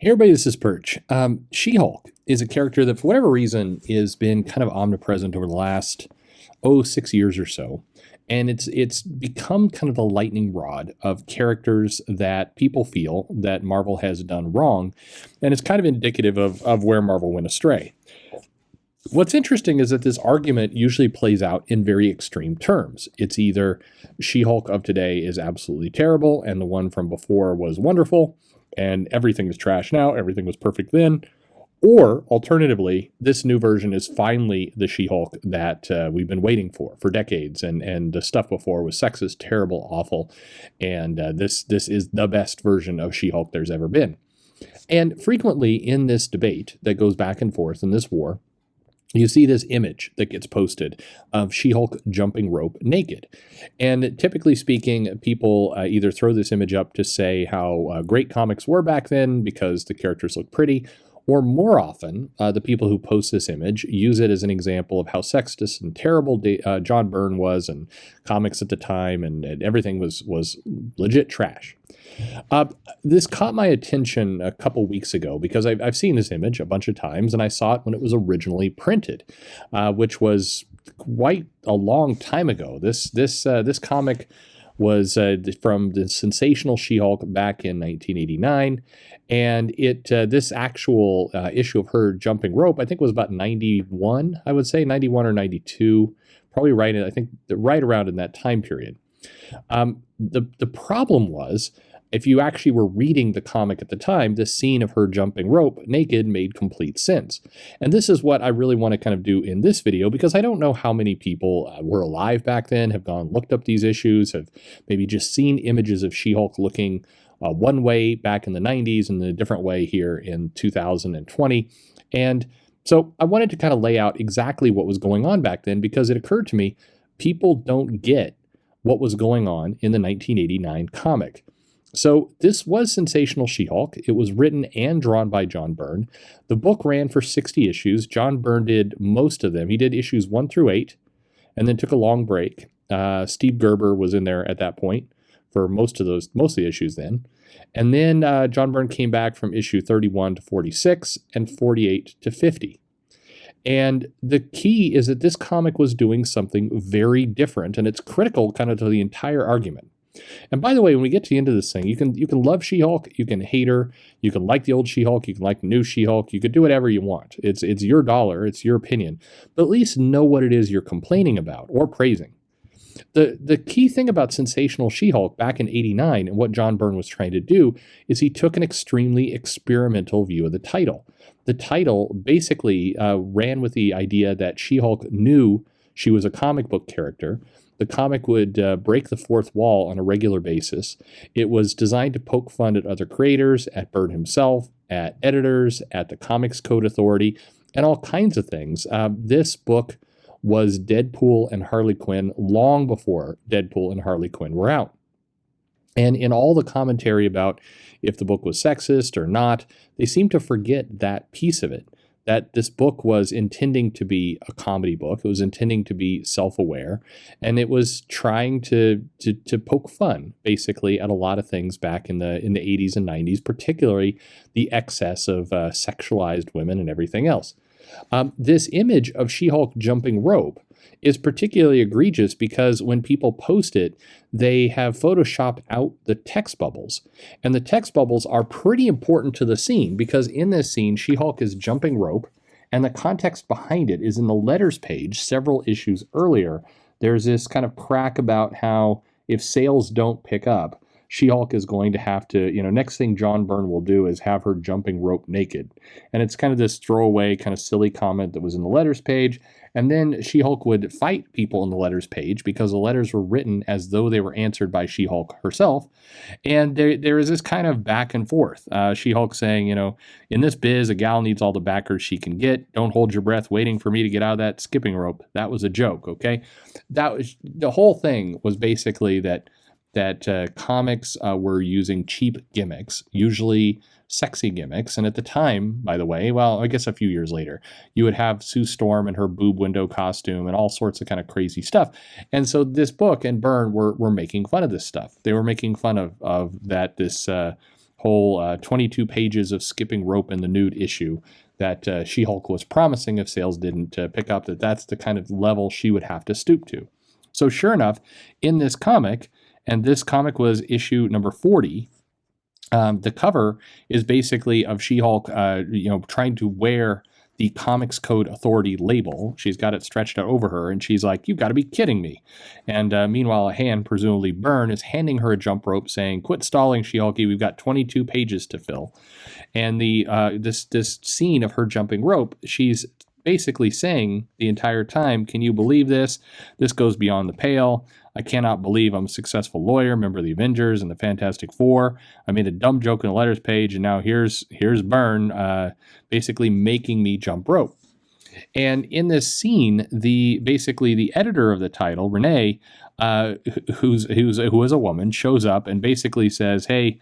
Hey everybody, this is Perch. She-Hulk is a character that for whatever reason has been kind of omnipresent over the last, 6 years or so. And it's become kind of the lightning rod of characters that people feel that Marvel has done wrong. And it's kind of indicative of where Marvel went astray. What's interesting is that this argument usually plays out in very extreme terms. It's either She-Hulk of today is absolutely terrible and the one from before was wonderful, and everything is trash now, everything was perfect then. Or alternatively, this new version is finally the She-Hulk that we've been waiting for decades, and the stuff before was sexist, terrible, awful, and this is the best version of She-Hulk there's ever been. And frequently in this debate that goes back and forth in this war, you see this image that gets posted of She-Hulk jumping rope naked. And typically speaking, people either throw this image up to say how great comics were back then because the characters look pretty, or more often, the people who post this image use it as an example of how sexist and terrible John Byrne was, and comics at the time, and everything was legit trash. This caught my attention a couple weeks ago because I've seen this image a bunch of times, and I saw it when it was originally printed, which was quite a long time ago. This comic was from the sensational She-Hulk back in 1989, and this actual issue of her jumping rope, I think, was about 91. I would say 91 or 92, probably right. I think right around in that time period. The problem was, if you actually were reading the comic at the time, the scene of her jumping rope naked made complete sense. And this is what I really want to kind of do in this video, because I don't know how many people were alive back then, have looked up these issues, have maybe just seen images of She-Hulk looking one way back in the 90s and a different way here in 2020. And so I wanted to kind of lay out exactly what was going on back then, because it occurred to me, people don't get what was going on in the 1989 comic. So this was Sensational She-Hulk. It was written and drawn by John Byrne. The book ran for 60 issues. John Byrne did most of them. He did issues 1 through 8 and then took a long break. Steve Gerber was in there at that point for most of the issues then. And then John Byrne came back from issue 31 to 46 and 48 to 50. And the key is that this comic was doing something very different, and it's critical kind of to the entire argument. And by the way, when we get to the end of this thing, you can love She-Hulk, you can hate her, you can like the old She-Hulk, you can like the new She-Hulk, you could do whatever you want. It's your dollar, it's your opinion. But at least know what it is you're complaining about or praising. The key thing about Sensational She-Hulk back in '89 and what John Byrne was trying to do is he took an extremely experimental view of the title. The title basically ran with the idea that She-Hulk knew she was a comic book character. The comic would break the fourth wall on a regular basis. It was designed to poke fun at other creators, at Byrne himself, at editors, at the Comics Code Authority, and all kinds of things. This book was Deadpool and Harley Quinn long before Deadpool and Harley Quinn were out. And in all the commentary about if the book was sexist or not, they seem to forget that piece of it, that this book was intending to be a comedy book. It was intending to be self-aware, and it was trying to poke fun, basically, at a lot of things back in the 80s and 90s, particularly the excess of sexualized women and everything else. This image of She-Hulk jumping rope is particularly egregious because when people post it, they have photoshopped out the text bubbles. And the text bubbles are pretty important to the scene because in this scene, She-Hulk is jumping rope, and the context behind it is in the letters page several issues earlier. There's this kind of crack about how if sales don't pick up, She-Hulk is going to have to, next thing John Byrne will do is have her jumping rope naked. And it's kind of this throwaway, kind of silly comment that was in the letters page. And then She-Hulk would fight people in the letters page because the letters were written as though they were answered by She-Hulk herself. And there is this kind of back and forth. She-Hulk saying, in this biz, a gal needs all the backers she can get. Don't hold your breath waiting for me to get out of that skipping rope. That was a joke, okay? That was the whole thing was basically that comics were using cheap gimmicks, usually sexy gimmicks. And at the time, by the way, well, I guess a few years later, you would have Sue Storm and her boob window costume and all sorts of kind of crazy stuff. And so this book and Byrne were making fun of this stuff. They were making fun of that this whole 22 pages of skipping rope in the nude issue that She-Hulk was promising if sales didn't pick up, that's the kind of level she would have to stoop to. So sure enough, in this comic, and this comic was issue number 40, the cover is basically of She-Hulk, trying to wear the Comics Code Authority label. She's got it stretched out over her, and she's like, "You've got to be kidding me." And meanwhile, a hand, presumably Byrne, is handing her a jump rope saying, "Quit stalling, She-Hulky, we've got 22 pages to fill." And this scene of her jumping rope, she's basically saying the entire time, "Can you believe this? This goes beyond the pale. I cannot believe I'm a successful lawyer, member of the Avengers and the Fantastic Four. I made a dumb joke in a letters page, and now here's Byrne basically making me jump rope." And in this scene, the editor of the title, Renee, who is a woman, shows up and basically says, "Hey,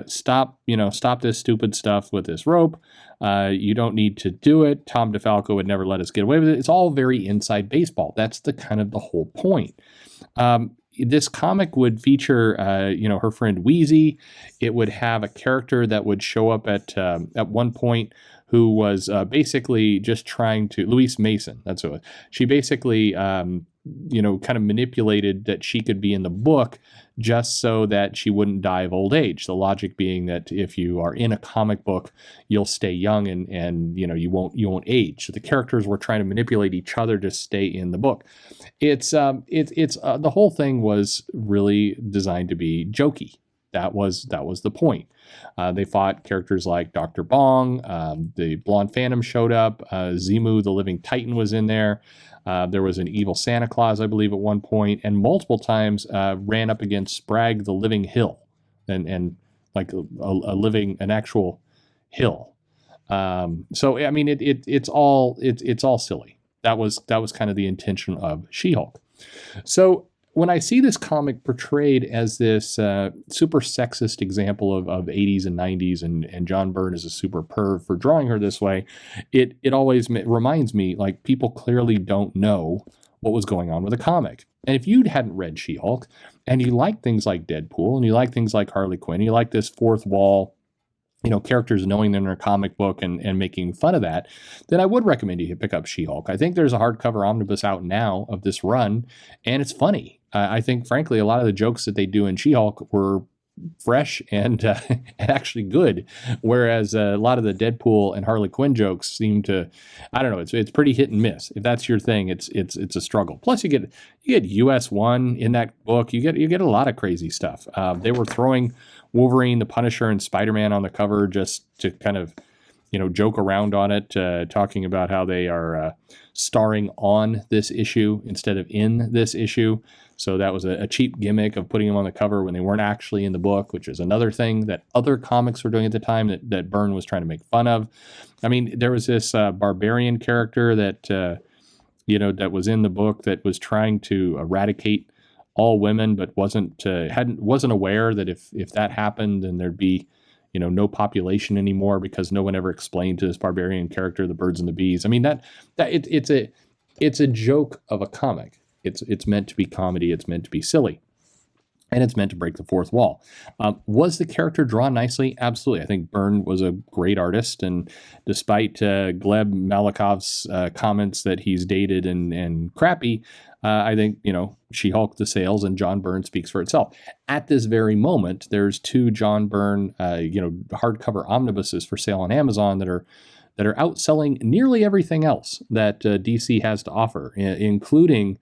stop this stupid stuff with this rope. You don't need to do it. Tom DeFalco would never let us get away with it." It's all very inside baseball. That's the kind of the whole point. This comic would feature, her friend Wheezy. It would have a character that would show up at one point who was basically just trying to, Louise Mason. That's what she basically, kind of manipulated that she could be in the book just so that she wouldn't die of old age. The logic being that if you are in a comic book, you'll stay young and you won't age. So the characters were trying to manipulate each other to stay in the book. It's the whole thing was really designed to be jokey. That was the point. They fought characters like Dr. Bong. The Blonde Phantom showed up. Zemu, the Living Titan, was in there. There was an evil Santa Claus, I believe, at one point, and multiple times ran up against Spragg, the Living Hill, and like an actual hill. So I mean, it's all silly. That was kind of the intention of She-Hulk. So when I see this comic portrayed as this super sexist example of 80s and 90s, and John Byrne is a super perv for drawing her this way, it always reminds me, like, people clearly don't know what was going on with the comic. And if you hadn't read She-Hulk, and you like things like Deadpool, and you like things like Harley Quinn, you like this fourth wall, characters knowing they're in a comic book and making fun of that, then I would recommend you pick up She-Hulk. I think there's a hardcover omnibus out now of this run, and it's funny. I think, frankly, a lot of the jokes that they do in She-Hulk were fresh and actually good, whereas a lot of the Deadpool and Harley Quinn jokes seem to, I don't know, it's pretty hit and miss. If that's your thing, it's a struggle. Plus, you get US1 in that book. You get a lot of crazy stuff. They were throwing Wolverine, the Punisher, and Spider-Man on the cover just to kind of joke around on it, talking about how they are starring on this issue instead of in this issue. So that was a cheap gimmick of putting them on the cover when they weren't actually in the book, which is another thing that other comics were doing at the time that Byrne was trying to make fun of. I mean, there was this barbarian character that was in the book that was trying to eradicate all women, but wasn't aware that if that happened, then there'd be no population anymore, because no one ever explained to this barbarian character the birds and the bees. I mean, it's a joke of a comic. It's meant to be comedy. It's meant to be silly, and it's meant to break the fourth wall. Was the character drawn nicely? Absolutely. I think Byrne was a great artist, and despite Gleb Malakov's comments that he's dated and crappy, I think, She-Hulk, the sales, and John Byrne speaks for itself. At this very moment, there's 2 John Byrne, hardcover omnibuses for sale on Amazon that are outselling nearly everything else that DC has to offer, including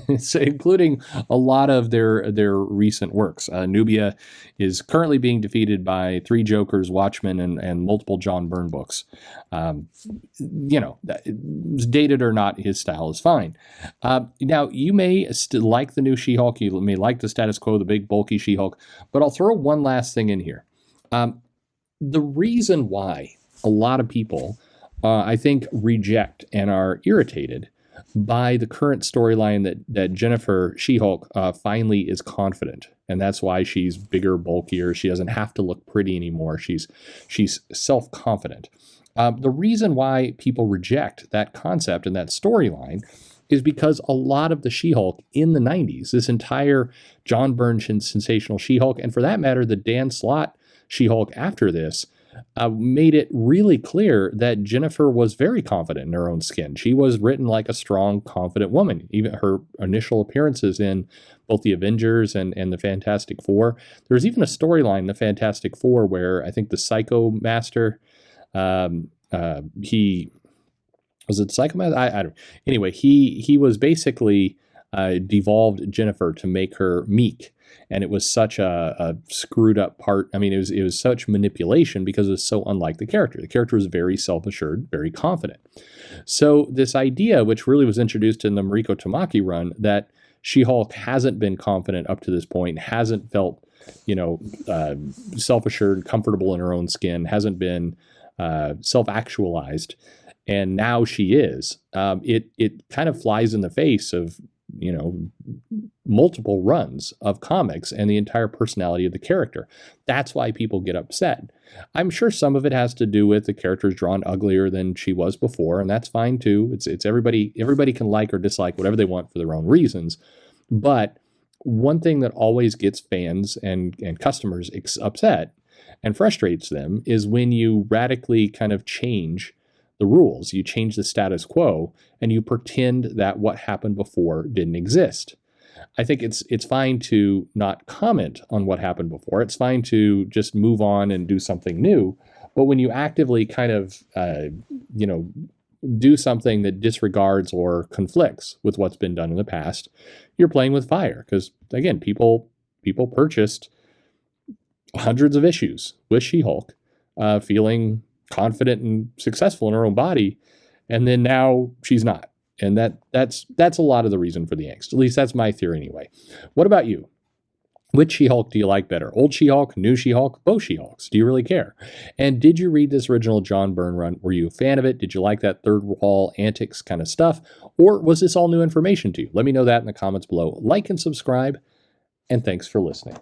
including a lot of their recent works. Nubia is currently being defeated by 3 Jokers, Watchmen, and multiple John Byrne books. Dated or not, his style is fine. Now, you may like the new She-Hulk, you may like the status quo, the big bulky She-Hulk, but I'll throw one last thing in here. The reason why a lot of people, I think, reject and are irritated by the current storyline that Jennifer She-Hulk finally is confident, and that's why she's bigger, bulkier. She doesn't have to look pretty anymore. She's self-confident. The reason why people reject that concept and that storyline is because a lot of the She-Hulk in the 90s, this entire John Byrne sensational She-Hulk, and for that matter, the Dan Slott She-Hulk after this, made it really clear that Jennifer was very confident in her own skin. She was written like a strong, confident woman. Even her initial appearances in both the Avengers and the Fantastic Four. There's even a storyline in the Fantastic Four where I think the Psycho Master, he was it Psycho Master? I don't. Anyway, he was basically devolved Jennifer to make her meek. And it was such a screwed up part. I mean, it was such manipulation because it was so unlike the character. The character was very self-assured, very confident. So this idea, which really was introduced in the Mariko Tamaki run, that She-Hulk hasn't been confident up to this point, hasn't felt, self-assured, comfortable in her own skin, hasn't been self-actualized, and now she is. It kind of flies in the face of multiple runs of comics and the entire personality of the character. That's why people get upset. I'm sure some of it has to do with the character's drawn uglier than she was before, and that's fine too. It's everybody can like or dislike whatever they want for their own reasons. But one thing that always gets fans and customers upset and frustrates them is when you radically kind of change the rules. You change the status quo and you pretend that what happened before didn't exist. I think it's fine to not comment on what happened before. It's fine to just move on and do something new. But when you actively kind of, do something that disregards or conflicts with what's been done in the past, you're playing with fire. Because again, people purchased hundreds of issues with She-Hulk, feeling confident and successful in her own body, and then now she's not. And that's a lot of the reason for the angst. At least that's my theory anyway. What about you? Which She-Hulk do you like better? Old She-Hulk, new She-Hulk, both She-Hulks? Do you really care? And did you read this original John Byrne run? Were you a fan of it? Did you like that third wall antics kind of stuff? Or was this all new information to you? Let me know that in the comments below. Like and subscribe, and thanks for listening.